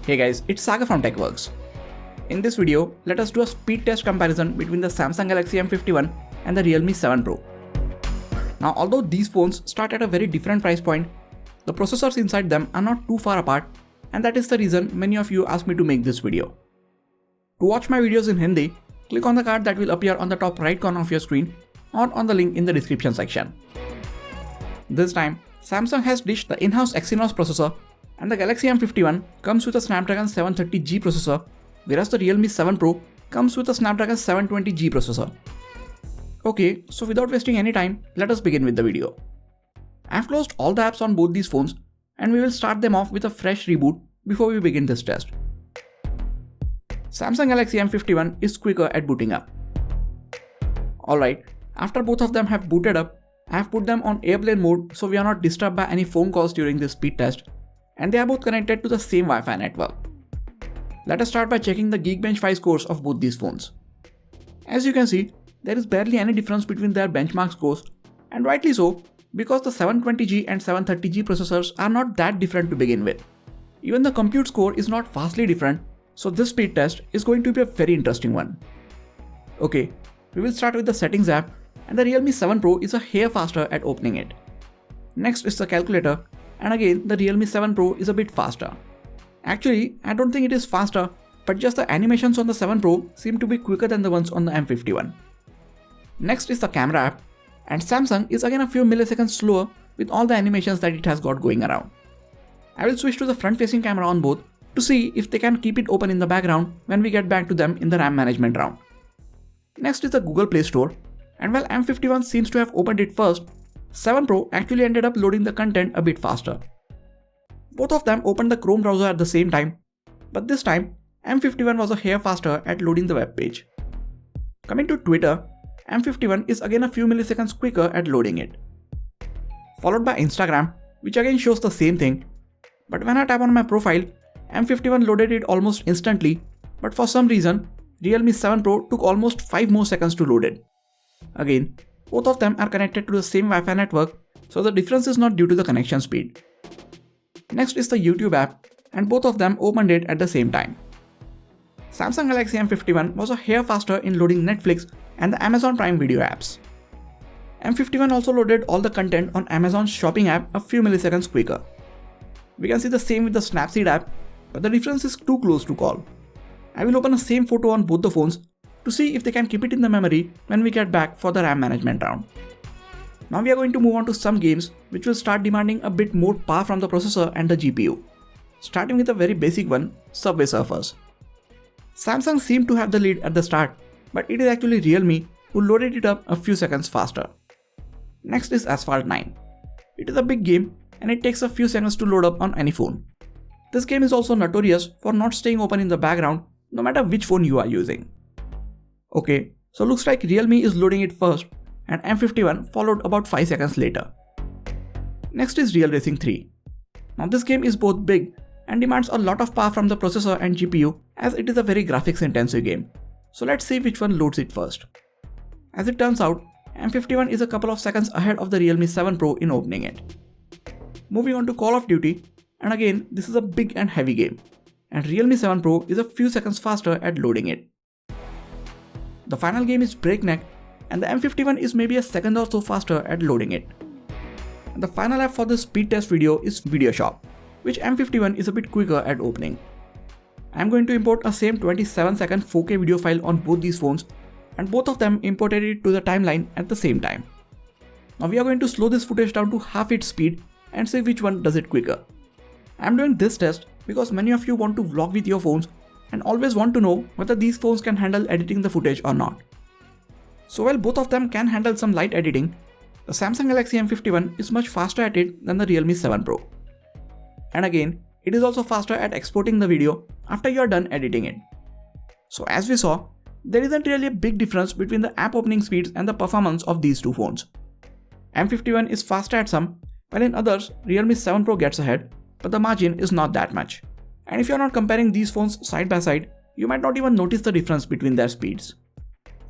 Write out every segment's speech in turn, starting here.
Hey guys, it's Saga from TechWorks. In this video, let us do a speed test comparison between the Samsung Galaxy M51 and the Realme 7 Pro. Now, although these phones start at a very different price point, the processors inside them are not too far apart, and that is the reason many of you asked me to make this video. To watch my videos in Hindi, click on the card that will appear on the top right corner of your screen or on the link in the description section. This time, Samsung has ditched the in-house Exynos processor, and the Galaxy M51 comes with a Snapdragon 730G processor, whereas the Realme 7 Pro comes with a Snapdragon 720G processor. Okay, so without wasting any time, let us begin with the video. I've closed all the apps on both these phones, and we will start them off with a fresh reboot before we begin this test. Samsung Galaxy M51 is quicker at booting up. Alright, after both of them have booted up, I have put them on airplane mode so we are not disturbed by any phone calls during this speed test, and they are both connected to the same Wi-Fi network. Let us start by checking the Geekbench 5 scores of both these phones. As you can see, there is barely any difference between their benchmark scores, and rightly so, because the 720G and 730G processors are not that different to begin with. Even the compute score is not vastly different, so this speed test is going to be a very interesting one. Okay, we will start with the settings app, and the Realme 7 Pro is a hair faster at opening it. Next is the calculator, and again the Realme 7 Pro is a bit faster. Actually, I don't think it is faster, but just the animations on the 7 Pro seem to be quicker than the ones on the M51. Next is the camera app, and Samsung is again a few milliseconds slower with all the animations that it has got going around. I will switch to the front-facing camera on both to see if they can keep it open in the background when we get back to them in the RAM management round. Next is the Google Play Store, and while M51 seems to have opened it first, 7 Pro actually ended up loading the content a bit faster. Both of them opened the Chrome browser at the same time, but this time M51 was a hair faster at loading the web page. Coming to Twitter, M51 is again a few milliseconds quicker at loading it. Followed by Instagram, which again shows the same thing, but when I tap on my profile, M51 loaded it almost instantly, but for some reason, Realme 7 Pro took almost 5 more seconds to load it. Again, both of them are connected to the same Wi-Fi network, so the difference is not due to the connection speed. Next is the YouTube app, and both of them opened it at the same time. Samsung Galaxy M51 was a hair faster in loading Netflix and the Amazon Prime Video apps. M51 also loaded all the content on Amazon's shopping app a few milliseconds quicker. We can see the same with the Snapseed app, but the difference is too close to call. I will open the same photo on both the phones to see if they can keep it in the memory when we get back for the RAM management round. Now we are going to move on to some games which will start demanding a bit more power from the processor and the GPU. Starting with a very basic one, Subway Surfers. Samsung seemed to have the lead at the start, but it is actually Realme who loaded it up a few seconds faster. Next is Asphalt 9. It is a big game and it takes a few seconds to load up on any phone. This game is also notorious for not staying open in the background no matter which phone you are using. Okay, so looks like Realme is loading it first and M51 followed about 5 seconds later. Next is Real Racing 3. Now this game is both big and demands a lot of power from the processor and GPU as it is a very graphics intensive game. So let's see which one loads it first. As it turns out, M51 is a couple of seconds ahead of the Realme 7 Pro in opening it. Moving on to Call of Duty, and again this is a big and heavy game, and Realme 7 Pro is a few seconds faster at loading it. The final game is Breakneck, and the M51 is maybe a second or so faster at loading it. And the final app for this speed test video is VideoShop, which M51 is a bit quicker at opening. I am going to import a same 27-second 4K video file on both these phones, and both of them imported it to the timeline at the same time. Now we are going to slow this footage down to half its speed and see which one does it quicker. I am doing this test because many of you want to vlog with your phones and always want to know whether these phones can handle editing the footage or not. So while both of them can handle some light editing, the Samsung Galaxy M51 is much faster at it than the Realme 7 Pro. And again, it is also faster at exporting the video after you are done editing it. So as we saw, there isn't really a big difference between the app opening speeds and the performance of these two phones. M51 is faster at some, while in others, Realme 7 Pro gets ahead, but the margin is not that much. And if you are not comparing these phones side by side, you might not even notice the difference between their speeds.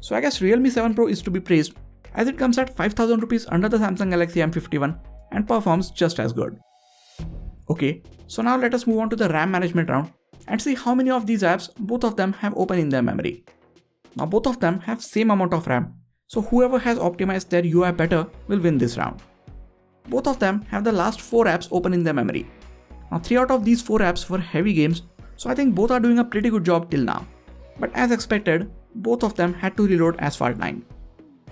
So I guess Realme 7 Pro is to be praised as it comes at 5,000 rupees under the Samsung Galaxy M51 and performs just as good. Okay, so now let us move on to the RAM management round and see how many of these apps both of them have open in their memory. Now both of them have same amount of RAM, so whoever has optimized their UI better will win this round. Both of them have the last 4 apps open in their memory. Now 3 out of these 4 apps were heavy games, so I think both are doing a pretty good job till now. But as expected, both of them had to reload Asphalt 9.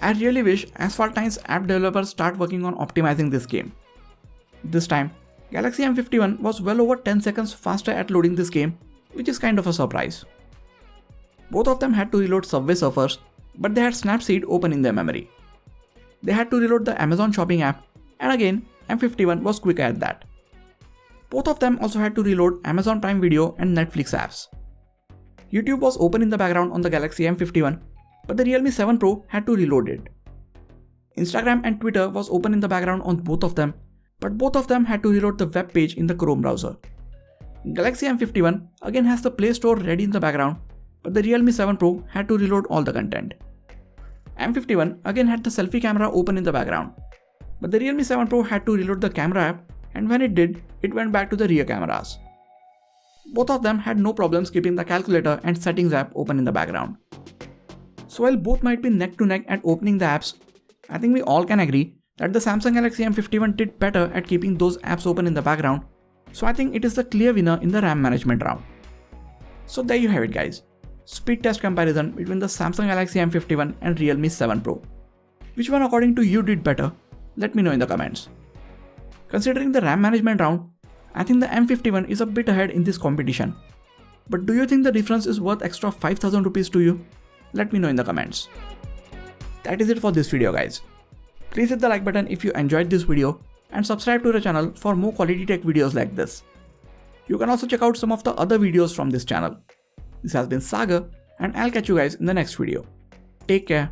I really wish Asphalt 9's app developers start working on optimizing this game. This time, Galaxy M51 was well over 10 seconds faster at loading this game, which is kind of a surprise. Both of them had to reload Subway Surfers, but they had Snapseed open in their memory. They had to reload the Amazon Shopping app, and again, M51 was quicker at that. Both of them also had to reload Amazon Prime Video and Netflix apps. YouTube was open in the background on the Galaxy M51, but the Realme 7 Pro had to reload it. Instagram and Twitter was open in the background on both of them, but both of them had to reload the web page in the Chrome browser. Galaxy M51 again has the Play Store ready in the background, but the Realme 7 Pro had to reload all the content. M51 again had the selfie camera open in the background, but the Realme 7 Pro had to reload the camera app, and when it did, it went back to the rear cameras. Both of them had no problems keeping the calculator and settings app open in the background. So while both might be neck to neck at opening the apps, I think we all can agree that the Samsung Galaxy M51 did better at keeping those apps open in the background, so I think it is the clear winner in the RAM management round. So there you have it guys, speed test comparison between the Samsung Galaxy M51 and Realme 7 Pro. Which one according to you did better? Let me know in the comments. Considering the RAM management round, I think the M51 is a bit ahead in this competition. But do you think the difference is worth extra 5000 rupees to you? Let me know in the comments. That is it for this video guys. Please hit the like button if you enjoyed this video and subscribe to the channel for more quality tech videos like this. You can also check out some of the other videos from this channel. This has been Sagar and I'll catch you guys in the next video. Take care.